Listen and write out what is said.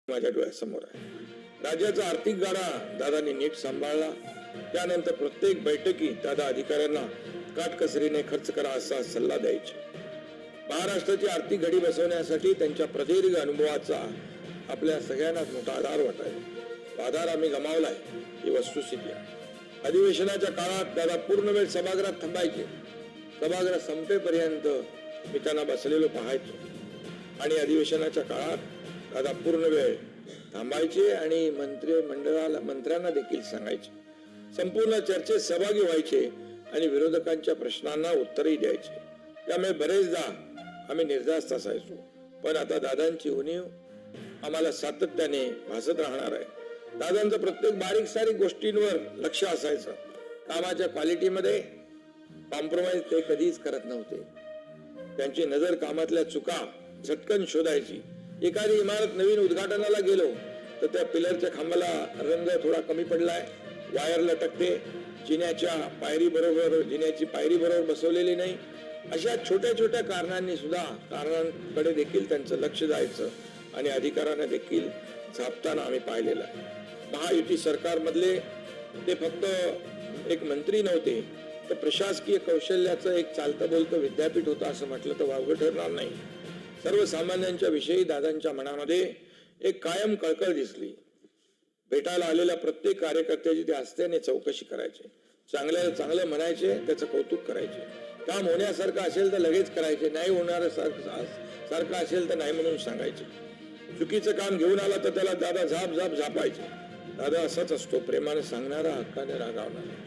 माझ्या डोळ्यासमोर आहे. राज्याचा आर्थिक गाडा दादांनी नीट सांभाळला. त्यानंतर प्रत्येक बैठकीत दादा अधिकाऱ्यांना काटकसरीने खर्च करा असा सल्ला द्यायचे. महाराष्ट्राची आर्थिक घडी बसवण्यासाठी त्यांच्या प्रदीर्घ अनुभवाचा आपल्या सगळ्यांनाच मोठा आधार वाटायचा. आधार आम्ही गमावलाय ही वस्तुस्थिती आहे. अधिवेशनाच्या काळात दादा पूर्ण वेळ सभागृहात थांबायचे. सभागृह संपेपर्यंत मी त्यांना बसलेलो पाहायचो आणि अधिवेशनाच्या काळात दादा पूर्ण वेळ थांबायचे आणि मंत्र्यांना देखील सांगायचे. संपूर्ण चर्चेत सहभागी व्हायचे आणि विरोधकांच्या प्रश्नांना उत्तरही द्यायचे. त्यामुळे बरेचदा आम्ही निर्धास्त असायचो. पण आता दादांची उणीव आम्हाला सातत्याने भासत राहणार आहे. दादांचं प्रत्येक बारीक सारीक गोष्टींवर लक्ष असायचं. कामाच्या क्वालिटीमध्ये कॉम्प्रोमाइज ते कधीच करत नव्हते. त्यांची नजर कामातल्या चुका झटकन शोधायची. एखादी इमारत नवीन उद्घाटनाला गेलो तर त्या पिलरच्या खांबाला रंग थोडा कमी पडलाय, वायर लटकते, जिन्याची पायरी बरोबर बसवलेली नाही, अशा छोट्या छोट्या कारणांकडे देखील त्यांचं लक्ष जायचं आणि अधिकाऱ्यांना देखील झापताना आम्ही पाहिलेलं आहे. महायुती सरकारमधले ते फक्त एक मंत्री नव्हते, तर प्रशासकीय कौशल्याचं एक चालतं बोलतं विद्यापीठ होतं असं म्हटलं तर वावगं ठरणार नाही. सर्वसामान्यांच्या विषयी दादांच्या मनामध्ये एक कायम कळकळ दिसली. भेटायला आलेल्या प्रत्येक कार्यकर्त्याची ते आस्थेने चौकशी करायचे. चांगलं म्हणायचे, त्याचं कौतुक करायचे. काम होण्यासारखं असेल तर लगेच करायचे, नाही होणार सारखं असेल तर नाही म्हणून सांगायचे. चुकीचं काम घेऊन आला तर त्याला दादा झापायचे. दादा असाच असतो, प्रेमाने सांगणारा, हक्काने रागावणारा.